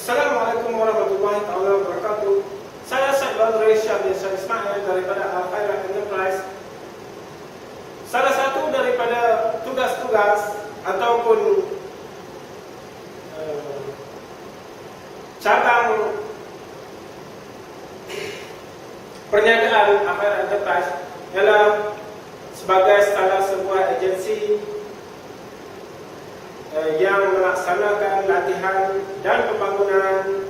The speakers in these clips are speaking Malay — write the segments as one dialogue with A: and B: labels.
A: Assalamualaikum warahmatullahi wabarakatuh. Saya Saidul Syabir Ismail daripada Al-Khairat Enterprise. Salah satu daripada tugas-tugas ataupun cabang perniagaan Al-Khairat Enterprise ialah sebagai salah sebuah agensi yang melaksanakan latihan dan pembangunan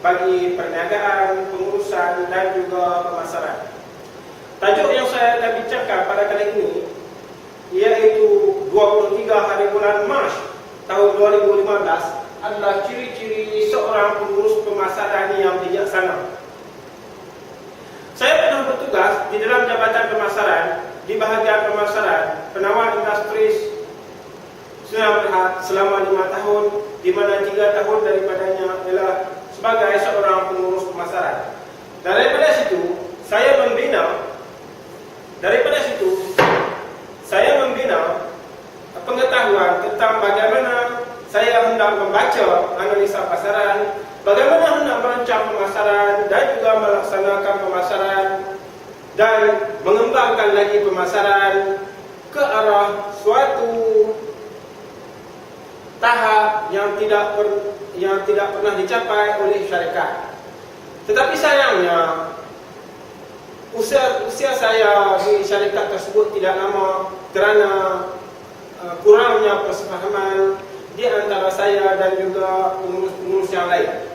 A: bagi perniagaan, pengurusan dan juga pemasaran. Tajuk yang saya akan bincangkan pada kali ini iaitu 23 hari bulan Mac tahun 2015 adalah ciri-ciri seorang pengurus pemasaran yang bijaksana. Saya pernah bertugas di dalam jabatan pemasaran di bahagian pemasaran penawar industri selama 5 tahun, di mana 3 tahun daripadanya ialah sebagai seorang pengurus pemasaran. Daripada situ saya membina pengetahuan tentang bagaimana saya hendak membaca analisa pasaran, bagaimana hendak merancang pemasaran dan juga melaksanakan pemasaran dan mengembangkan lagi pemasaran ke arah suatu tahap yang tidak pernah dicapai oleh syarikat. Tetapi sayangnya usia saya di syarikat tersebut tidak lama kerana kurangnya persefahaman di antara saya dan juga pengurus-pengurus yang lain.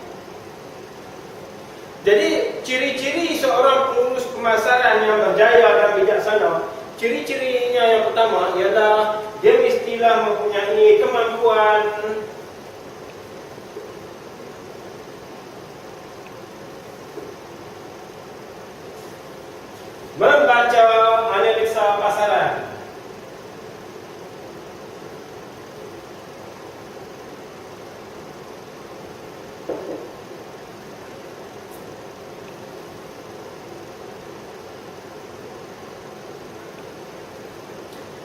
A: Jadi ciri-ciri seorang pengurus pemasaran yang berjaya dan bijaksana, ciri-cirinya yang pertama ialah dia mestilah mempunyai kemampuan membaca analisa pasaran.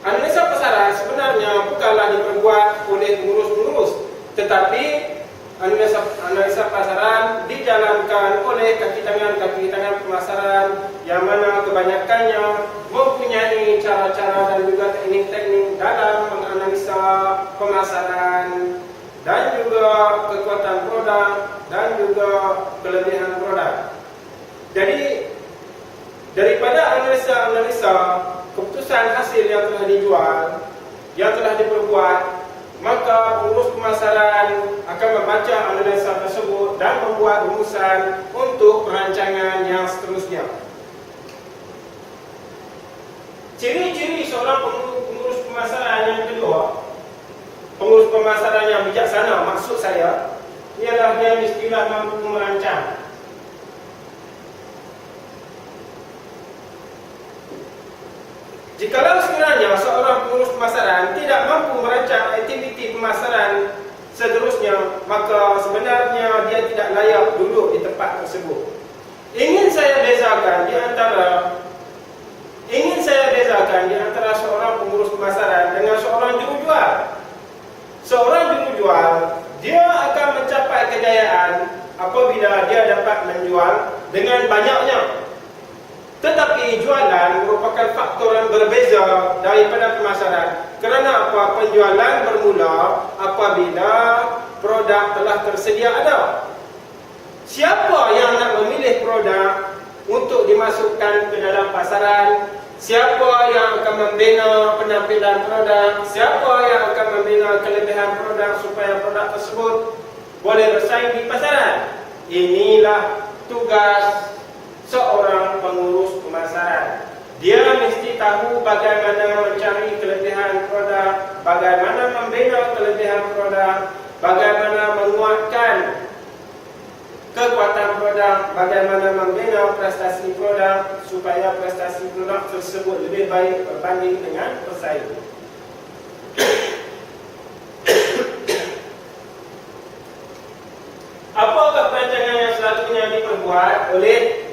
A: Analisa pasaran sebenarnya bukanlah diperbuat oleh pengurus-pengurus, tetapi analisa pasaran dijalankan oleh kaki tangan pemasaran yang mana kebanyakannya mempunyai cara-cara dan juga teknik-teknik dalam menganalisa pemasaran dan juga kekuatan produk dan juga kelebihan produk. Jadi daripada analisa keputusan hasil yang telah dijual, yang telah diperbuat, maka pengurus pemasaran akan membaca analisa tersebut dan membuat rumusan untuk perancangan yang seterusnya. Ciri-ciri seorang pengurus pemasaran yang kedua, pengurus pemasaran yang bijaksana maksud saya, ialah dia mestilah mampu merancang. Jikalau sekiranya seorang pengurus pemasaran tidak mampu merancang aktiviti pemasaran seterusnya, maka sebenarnya dia tidak layak duduk di tempat tersebut. Ingin saya bezakan di antara seorang pengurus pemasaran dengan seorang jurujual. Seorang jurujual, dia akan mencapai kejayaan apabila dia dapat menjual dengan banyaknya. Tetapi jualan merupakan faktor yang berbeza daripada pemasaran. Kerana apa? Penjualan bermula apabila produk telah tersedia ada. Siapa yang nak memilih produk untuk dimasukkan ke dalam pasaran? Siapa yang akan membina penampilan produk? Siapa yang akan membina kelebihan produk supaya produk tersebut boleh bersaing di pasaran? Inilah tugas seorang pengurus pemasaran. Dia mesti tahu bagaimana mencari kelebihan produk, bagaimana membina kelebihan produk, bagaimana menguatkan kekuatan produk, bagaimana membina prestasi produk supaya prestasi produk tersebut lebih baik berbanding dengan pesaing. Apakah perancangan yang selanjutnya diperbuat oleh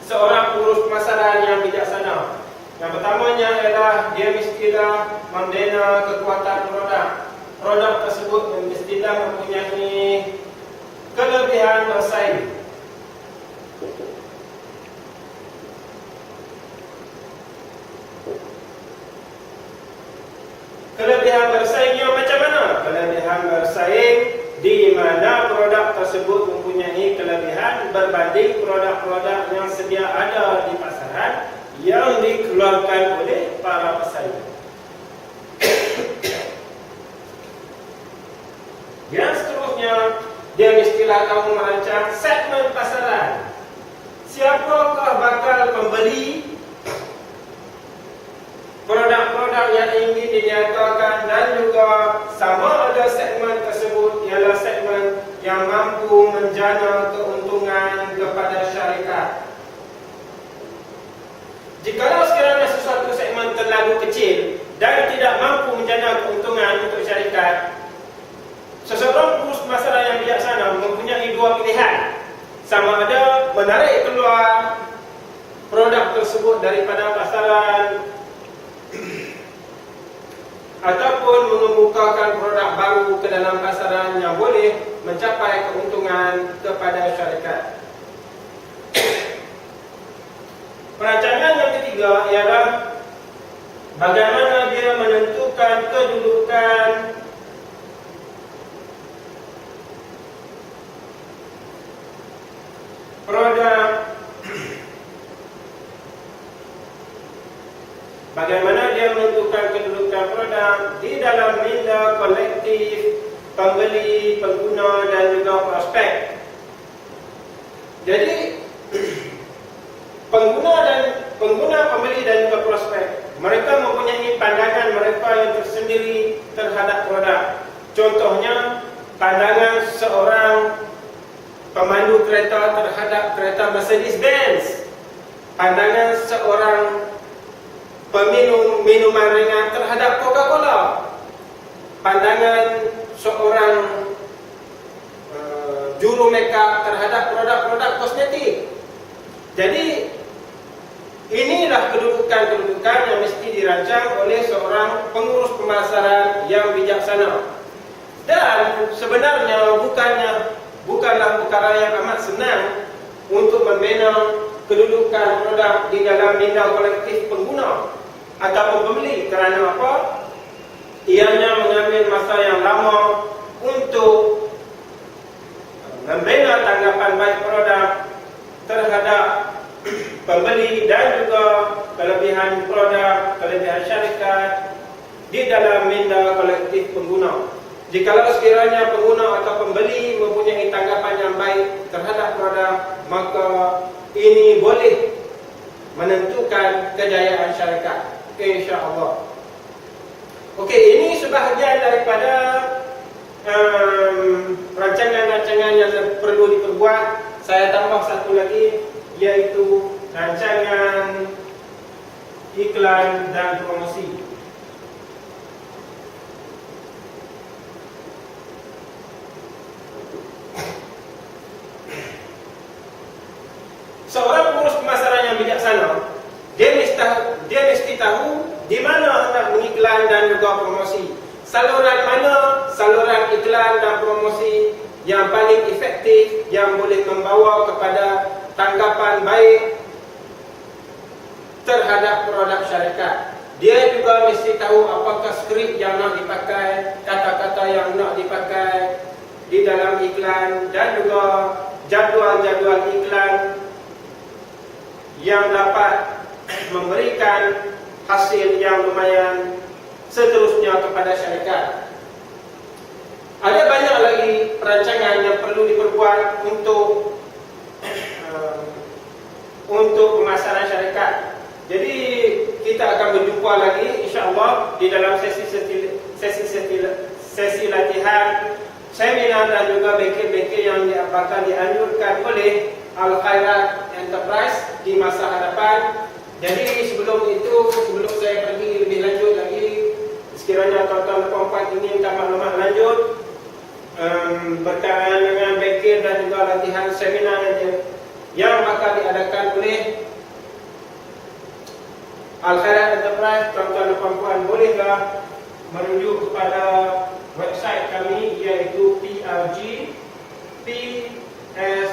A: seorang pengurus pemasaran yang bijaksana? Yang pertamanya ialah dia mestilah membina kekuatan produk. Produk tersebut mestilah mempunyai kelebihan bersaing. Kelebihan bersaingnya macam mana? Kelebihan bersaing di mana produk tersebut mempunyai kelebihan berbanding produk-produk yang sedia ada di pasaran yang dikeluarkan oleh para pesaing. Yang seterusnya, dia mestilah kamu merancang segmen pasaran. Siapakah bakal pembeli produk-produk yang ingin dinyatakan, dan juga sama ada segmen tersebut ialah segmen yang mampu menjana keuntungan kepada syarikat. Jikalau sekiranya sesuatu segmen terlalu kecil dan tidak mampu menjana keuntungan untuk syarikat, seseorang pengurus pemasaran yang bijaksana mempunyai dua pilihan. Sama ada menarik keluar produk tersebut daripada pasaran ataupun mengemukakan produk baru ke dalam pasaran yang boleh mencapai keuntungan kepada syarikat. Perancangan yang ketiga ialah bagaimana dia menentukan kedudukan produk, bagaimana dia menentukan kedudukan produk di dalam minda kolektif pembeli, pengguna dan juga prospek. Jadi pengguna, pembeli dan juga prospek, mereka mempunyai pandangan mereka yang tersendiri terhadap produk. Contohnya, pandangan seorang pemandu kereta terhadap kereta Mercedes-Benz, pandangan seorang peminum minuman ringan terhadap Coca-Cola, pandangan seorang juru makeup terhadap produk-produk kosmetik. Jadi inilah kedudukan-kedudukan yang mesti dirancang oleh seorang pengurus pemasaran yang bijaksana. Dan sebenarnya bukanlah perkara yang amat senang untuk membina kedudukan produk di dalam minda kolektif pengguna atau pembeli. Kerana apa? Ianya mengambil masa yang lama untuk membina tanggapan baik produk terhadap pembeli dan juga kelebihan produk, kelebihan syarikat di dalam minda kolektif pengguna. Jikalau sekiranya pengguna atau pembeli mempunyai tanggapan yang baik terhadap produk, maka ini boleh menentukan kejayaan syarikat, insya-Allah. Okey, ini sebahagian daripada rancangan-rancangan yang perlu diperbuat. Saya tambah satu lagi, iaitu rancangan iklan dan promosi. Seorang pengurus pemasaran yang bijaksana, dia mesti tahu di mana hendak mengiklan dan juga promosi. Saluran mana saluran iklan dan promosi yang paling efektif, yang boleh membawa kepada tanggapan baik terhadap produk syarikat. Dia juga mesti tahu apakah skrip yang nak dipakai, kata-kata yang nak dipakai di dalam iklan, dan juga jadual-jadual iklan yang dapat memberikan hasil yang lumayan seterusnya kepada syarikat. Ada banyak lagi perancangan yang perlu diperbuat untuk pemasaran syarikat. Jadi kita akan berjumpa lagi insya-Allah di dalam sesi latihan, seminar dan juga bengkel-bengkel yang bakal dianjurkan oleh Al-Khairat Enterprise di masa hadapan. Jadi sebelum saya pergi lebih lanjut lagi, sekiranya tuan-tuan dan puan-puan inginkan maklumat lanjut berkaitan dengan bengkel dan juga latihan seminar yang bakal diadakan oleh Al-Khairat Enterprise, tuan-tuan dan puan-puan bolehlah merujuk kepada website kami, iaitu PRG psrn.com.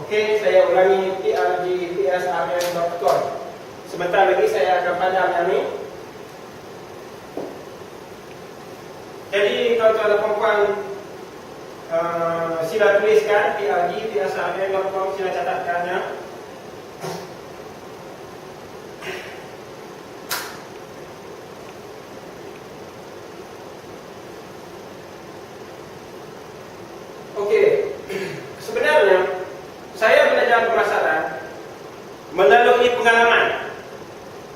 A: Okey, saya ulangi, psrn.com. Sebentar lagi saya akan padam yang ni. Jadi tuan-tuan dan puan-puan, sila tuliskan psrn.com, sila catatkannya. Okey, sebenarnya saya belajar pemasaran melalui pengalaman,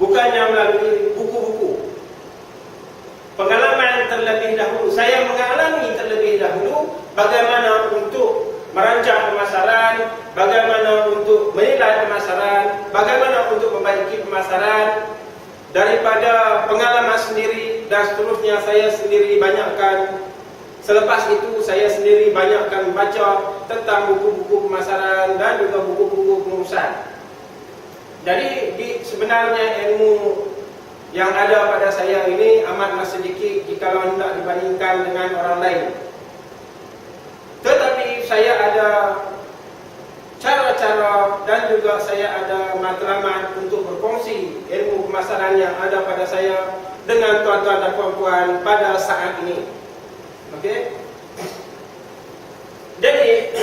A: bukannya melalui buku-buku. Pengalaman terlebih dahulu, saya mengalami terlebih dahulu bagaimana untuk merancang pemasaran, bagaimana untuk menilai pemasaran, bagaimana untuk membaiki pemasaran. Daripada pengalaman sendiri dan seterusnya, saya sendiri banyakkan. Selepas itu saya sendiri banyakkan membaca tentang buku-buku pemasaran dan juga buku-buku pengurusan. Jadi sebenarnya ilmu yang ada pada saya ini amatlah sedikit jika hendak dibandingkan dengan orang lain. Tetapi saya ada cara-cara dan juga saya ada matlamat untuk berkongsi ilmu pemasaran yang ada pada saya dengan tuan-tuan dan puan-puan pada saat ini. Okey. Jadi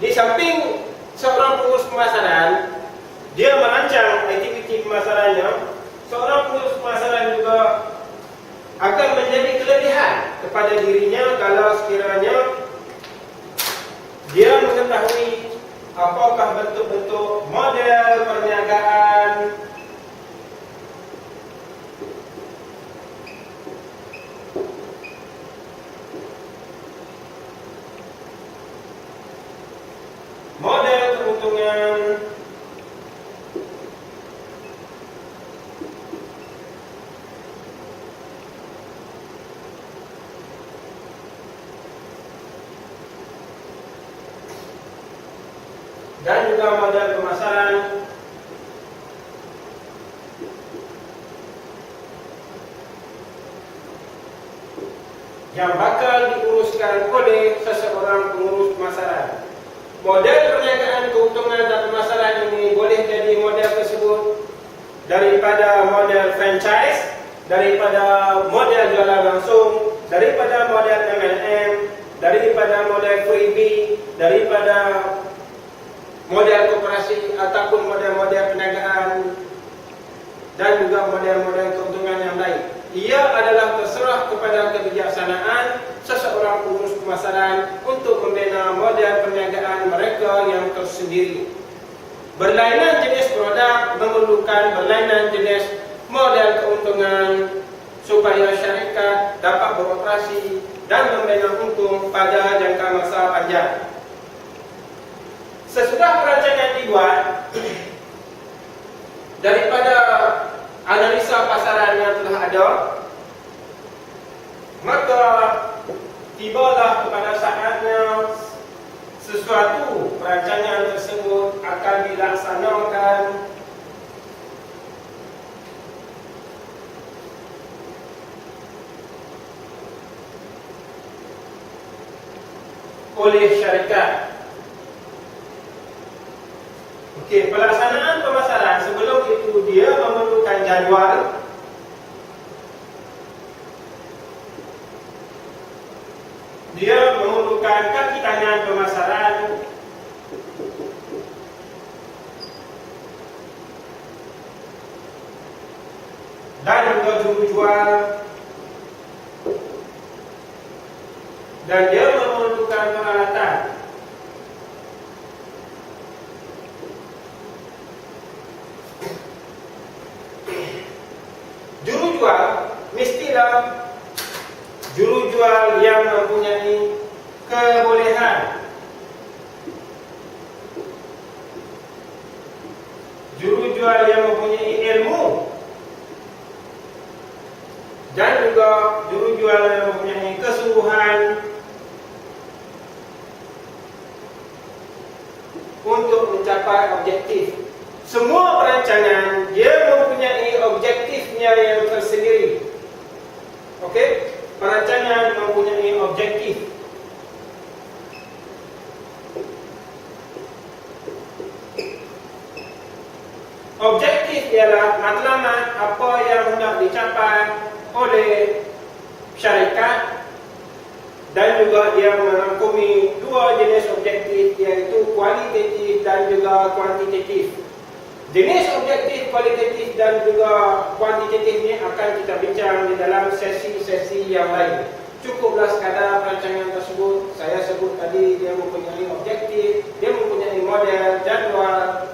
A: di samping seorang pengurus pemasaran, dia merancang aktiviti pemasarannya, seorang pengurus pemasaran juga akan menjadi kelebihan kepada dirinya kalau sekiranya dia mengetahui apakah bentuk-bentuk model perniagaan, model keuntungan, dan juga model pemasaran yang bakal diuruskan oleh seseorang pengurus pemasaran. Model perniagaan, keuntungan dan pemasaran ini boleh jadi model tersebut daripada model franchise, daripada model jualan langsung, daripada model MLM, daripada model freebie, daripada model koperasi ataupun model-model perniagaan dan juga model-model keuntungan yang lain. Ia adalah terserah kepada kebijaksanaan seseorang pengurus pemasaran untuk membina model perniagaan mereka yang tersendiri. Berlainan jenis produk memerlukan berlainan jenis model keuntungan supaya syarikat dapat beroperasi dan membina untung pada jangka masa panjang. Sesudah perancangan dibuat, daripada analisa pasaran yang telah ada, maka tibalah kepada saatnya sesuatu perancangan tersebut akan dilaksanakan oleh syarikat. Okey, pelaksanaan pemasaran sebelum itu dia memerlukan jadual, dia memerlukan kaki tangan pemasaran, dan juga juru jual, dan dia memerlukan peralatan. Juru jual mestilah juru jual yang mempunyai kebolehan, juru jual yang mempunyai ilmu, dan juga juru jual yang mempunyai kesungguhan untuk mencapai objektif. Semua perancangan dia mempunyai objektifnya yang tersendiri. Okey, perancangan mempunyai Objektif ialah matlamat apa yang hendak dicapai oleh syarikat, dan juga dia merangkumi dua jenis objektif, iaitu kualitatif dan juga kuantitatif. Jenis objektif kualitatif dan juga kuantitatif ini akan kita bincang di dalam sesi-sesi yang lain. Cukuplah sekadar perancangan tersebut. Saya sebut tadi dia mempunyai objektif, dia mempunyai model, jadual,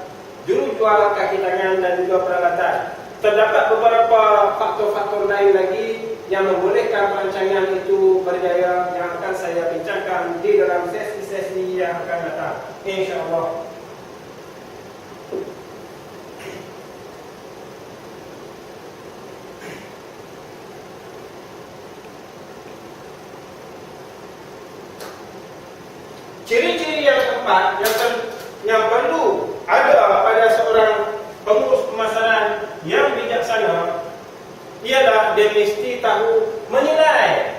A: jurujual, kaki tangan dan juga peralatan. Terdapat beberapa faktor-faktor lain lagi yang membolehkan perancangan itu berjaya, yang akan saya bincangkan di dalam sesi-sesi yang akan datang, insya-Allah. Ciri-ciri yang keempat yang perlu ada pada seorang pengurus pemasaran yang bijaksana ialah dia mesti tahu menilai.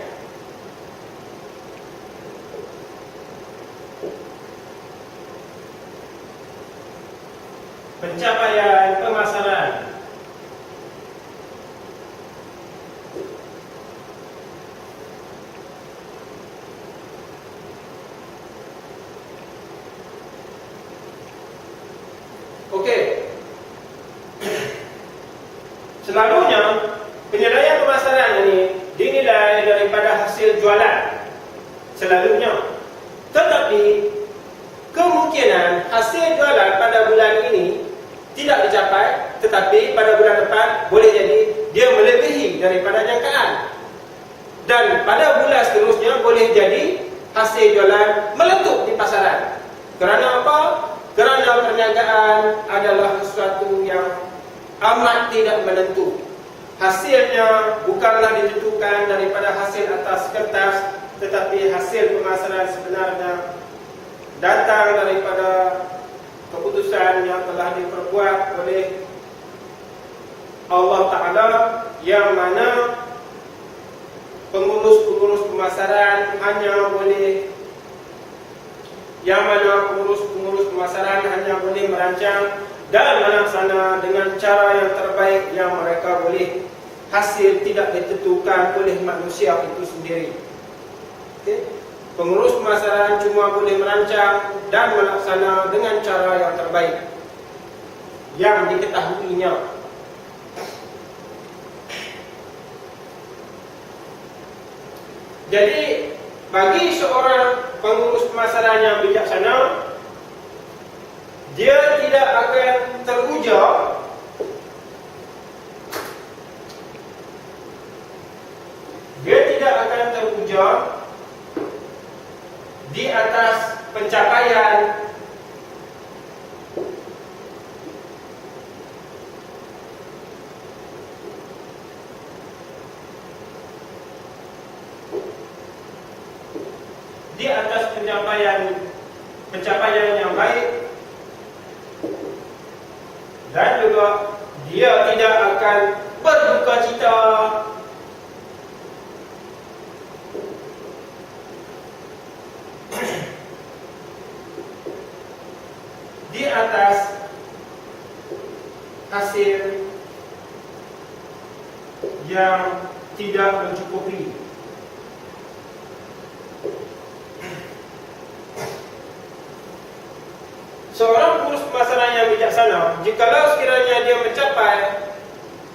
A: Pencapaian pemasaran. Okey. Selalunya penilaian pemasaran ini dinilai daripada hasil jualan. Selalunya. Tetapi kemungkinan hasil jualan pada bulan ini tidak dicapai, tetapi pada bulan depan boleh jadi dia melebihi daripada jangkaan. Dan pada bulan seterusnya boleh jadi hasil jualan meletup di pasaran. Kerana apa? Kerana perniagaan adalah sesuatu yang amat tidak menentu. Hasilnya bukanlah ditentukan daripada hasil atas kertas, tetapi hasil pemasaran sebenarnya datang daripada keputusan yang telah diperbuat oleh Allah Ta'ala, yang mana pengurus-pengurus pemasaran hanya boleh merancang dan melaksana dengan cara yang terbaik yang mereka boleh. Hasil tidak ditentukan oleh manusia itu sendiri. Okay? Pengurus pemasaran cuma boleh merancang dan melaksana dengan cara yang terbaik yang diketahuinya. Jadi bagi seorang pengurus pemasaran yang bijaksana, dia tidak akan teruja di atas pencapaian pencapaian yang baik, dan juga dia tidak akan berduka cita di atas hasil yang tidak mencukupi. Seorang pengurus pemasaran yang bijaksana, jikalau sekiranya dia mencapai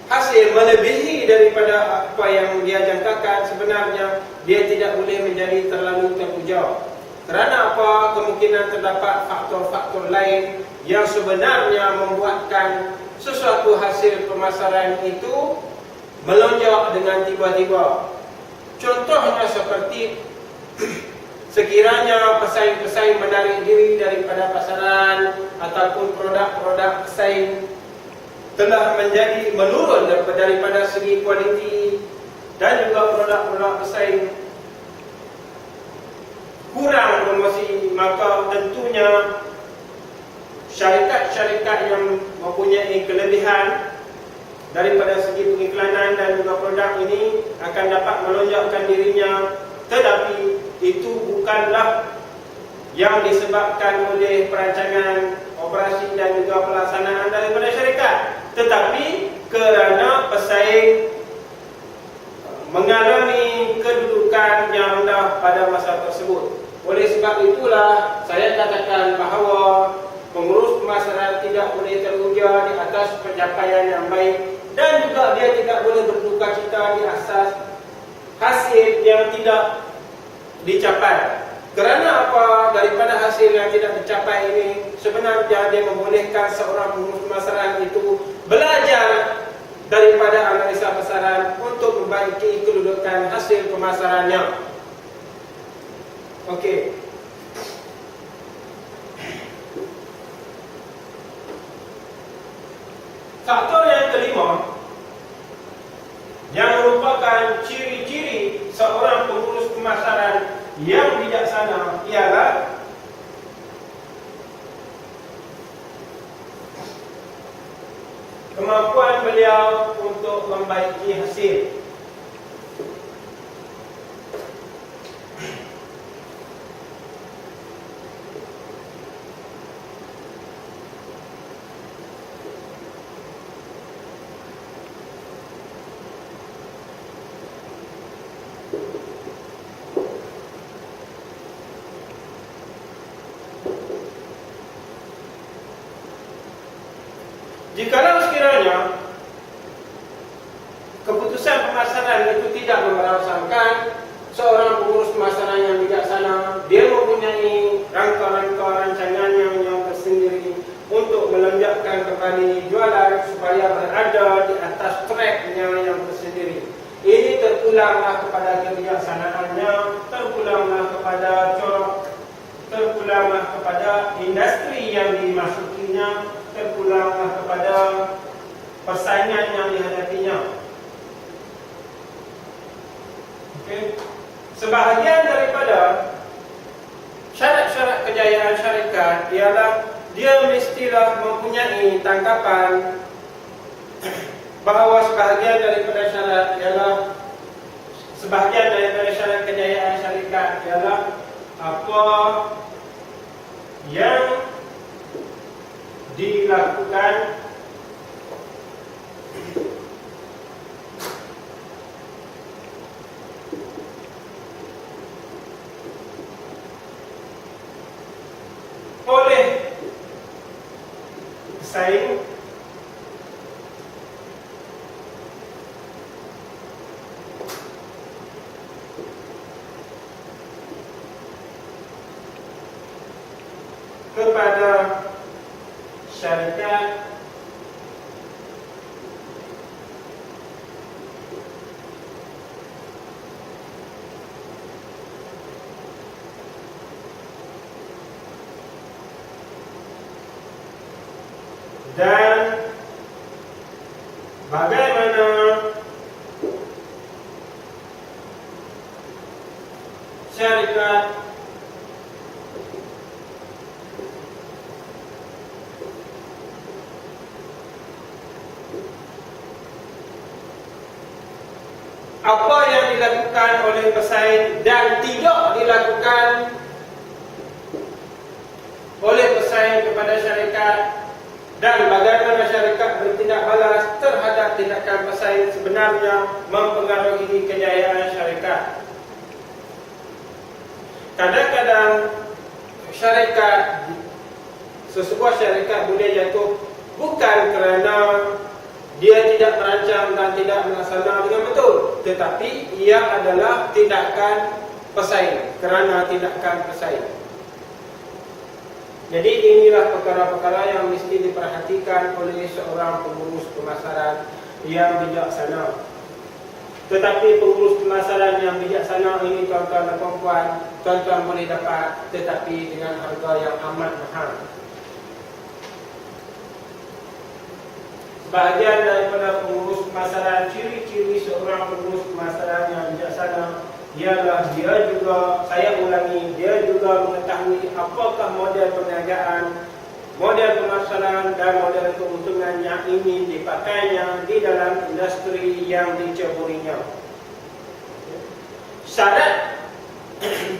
A: hasil melebihi daripada apa yang dia jangkakan, sebenarnya dia tidak boleh menjadi terlalu terpujau. Kerana apa? Kemungkinan terdapat faktor-faktor lain yang sebenarnya membuatkan sesuatu hasil pemasaran itu melonjak dengan tiba-tiba. Contohnya seperti sekiranya pesaing-pesaing menarik diri daripada pasaran, ataupun produk-produk pesaing telah menjadi menurun daripada segi kualiti, dan juga produk-produk pesaing kurang promosi, maka tentunya syarikat-syarikat yang mempunyai kelebihan daripada segi pengiklanan dan juga produk ini akan dapat melonjakkan dirinya. Tetapi itu bukanlah yang disebabkan oleh perancangan operasi dan juga pelaksanaan daripada syarikat. tetapi kerana pesaing mengalami kedudukan yang rendah pada masa tersebut. Oleh sebab itulah saya katakan bahawa pengurus pemasaran tidak boleh teruja di atas pencapaian yang baik, dan juga dia tidak boleh berduka cita di asas hasil yang tidak dicapai. Kerana apa? Daripada hasil yang tidak dicapai ini, sebenarnya dia membolehkan seorang pengurus pemasaran itu belajar daripada analisa pasaran untuk memperbaiki kedudukan hasil pemasarannya. Okey. Faktor yang kelima yang merupakan ciri-ciri seorang pengurus pemasaran yang bijaksana ialah kemampuan beliau untuk membaiki hasil. Jikalau sekiranya keputusan pemasaran itu tidak memerangsangkan seorang pengurus pemasaran yang bijaksana, dia mempunyai rangka-rangka rancangan yang tersendiri untuk melonjakkan kembali jualan supaya berada di atas tracknya yang tersendiri. Ini terpulanglah kepada kebijaksanaannya, terpulanglah kepada corak, terpulanglah kepada industri yang dimasukinya, terpulanglah kepada persaingan yang dihadapinya. Okay. Sebahagian daripada syarat-syarat kejayaan syarikat ialah dia mestilah mempunyai tangkapan bahawa sebahagian daripada syarat kejayaan syarikat ialah apa yang dilakukan oleh pesaing kepada syarikat dan bagaimana syarikat apa yang dilakukan oleh pesaing dan tidak dilakukan oleh pesaing kepada syarikat, dan bagaimana syarikat bertindak balas terhadap tindakan pesaing sebenarnya mempengaruhi kejayaan syarikat. Kadang-kadang sesebuah syarikat boleh jatuh bukan kerana dia tidak merancang dan tidak melaksanakan dengan betul, tetapi ia adalah tindakan pesaing, kerana tindakan pesaing. Jadi inilah perkara-perkara yang mesti diperhatikan oleh seorang pengurus pemasaran yang bijaksana. Tetapi pengurus pemasaran yang bijaksana ini, tuan-tuan dan puan-puan, tuan-tuan boleh dapat, tetapi dengan harga yang amat mahal. Bahagian daripada pengurus pemasaran, ciri-ciri seorang pengurus pemasaran yang bijaksana ialah dia juga, saya ulangi, dia juga mengetahui apakah model perniagaan, model pemasaran dan model keuntungan yang ingin dipakainya di dalam industri yang diceburinya. Syarat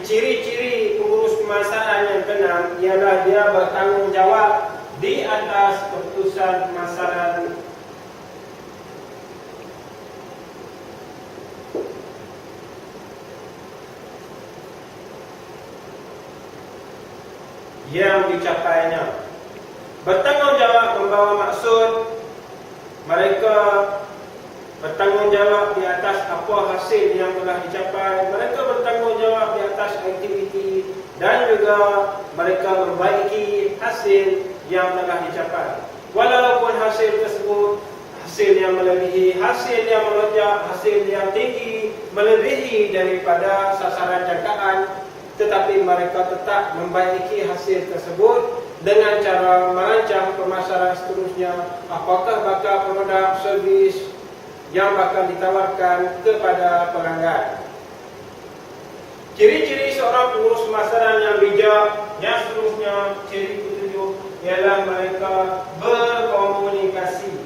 A: ciri-ciri pengurus pemasaran yang benar ialah dia bertanggungjawab di atas keputusan pemasaran yang dicapainya. Bertanggungjawab membawa maksud mereka bertanggungjawab di atas apa hasil yang telah dicapai. Mereka bertanggungjawab di atas aktiviti dan juga mereka membaiki hasil yang telah dicapai. Walaupun hasil tersebut hasil yang melebihi, hasil yang melonjak, hasil yang tinggi melebihi daripada sasaran jangkaan, tetapi mereka tetap membaiki hasil tersebut dengan cara merancang pemasaran seterusnya. Apakah bakal produk servis yang bakal ditawarkan kepada pelanggan. Ciri-ciri seorang pengurus pemasaran yang bijak yang seterusnya, ciri ketujuh ialah mereka berkomunikasi.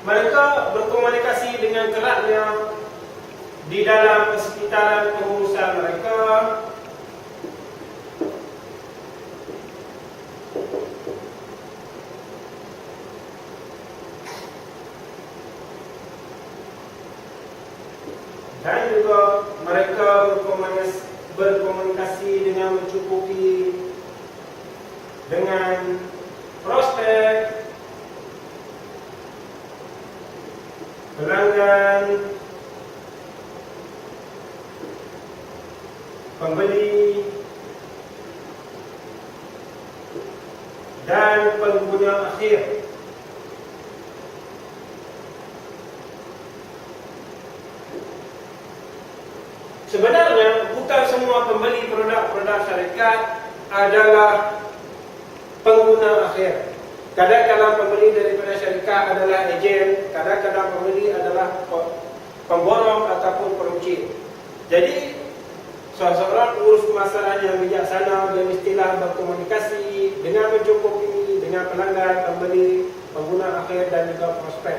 A: Mereka berkomunikasi dengan keratnya di dalam persekitaran pengurusan mereka. Dan juga mereka berkomunikasi dengan mencukupi dengan prospek, pelanggan, pembeli, dan pengguna akhir. Sebenarnya bukan semua pembeli produk-produk syarikat adalah pengguna akhir. Kadang-kadang pembeli daripada syarikat adalah ejen, kadang-kadang pembeli adalah pemborong ataupun peruncit. Jadi seorang pengurus pemasaran yang bijaksana, dia mestilah berkomunikasi dengan mencukupi dengan pelanggan, pembeli, pengguna akhir dan juga prospek.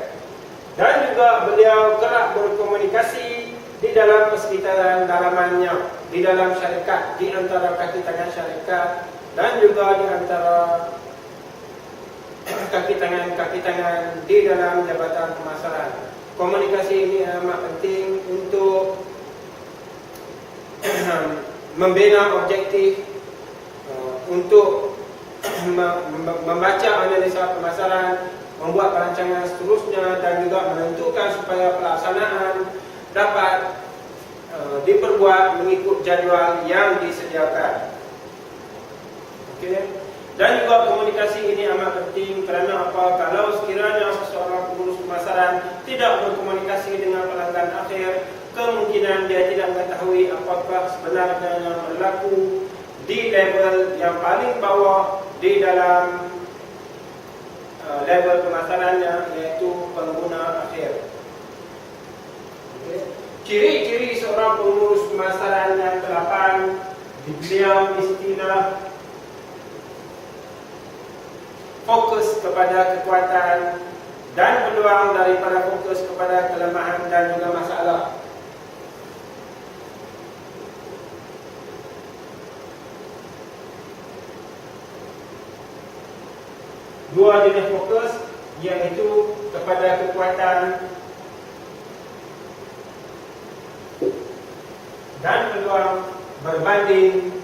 A: Dan juga beliau kerap berkomunikasi di dalam persekitaran dalamannya, di dalam syarikat, di antara kaki tangan syarikat dan juga di antara kaki tangan di dalam jabatan pemasaran. Komunikasi ini amat penting untuk membina objektif, untuk membaca analisa pemasaran, membuat perancangan seterusnya dan juga menentukan supaya pelaksanaan dapat diperbuat mengikut jadual yang disediakan. Okey. Dan juga komunikasi ini amat penting kerana apa? Kalau sekiranya seseorang pengurus pemasaran tidak berkomunikasi dengan pelanggan akhir, kemungkinan dia tidak mengetahui apakah sebenarnya yang berlaku di level yang paling bawah di dalam level pemasarannya, iaitu pengguna akhir. Ciri-ciri seorang pengurus pemasaran yang ke-8, beliau mestilah fokus kepada kekuatan dan peluang daripada fokus kepada kelemahan dan juga masalah. Dua jenis fokus, iaitu kepada kekuatan dan peluang berbanding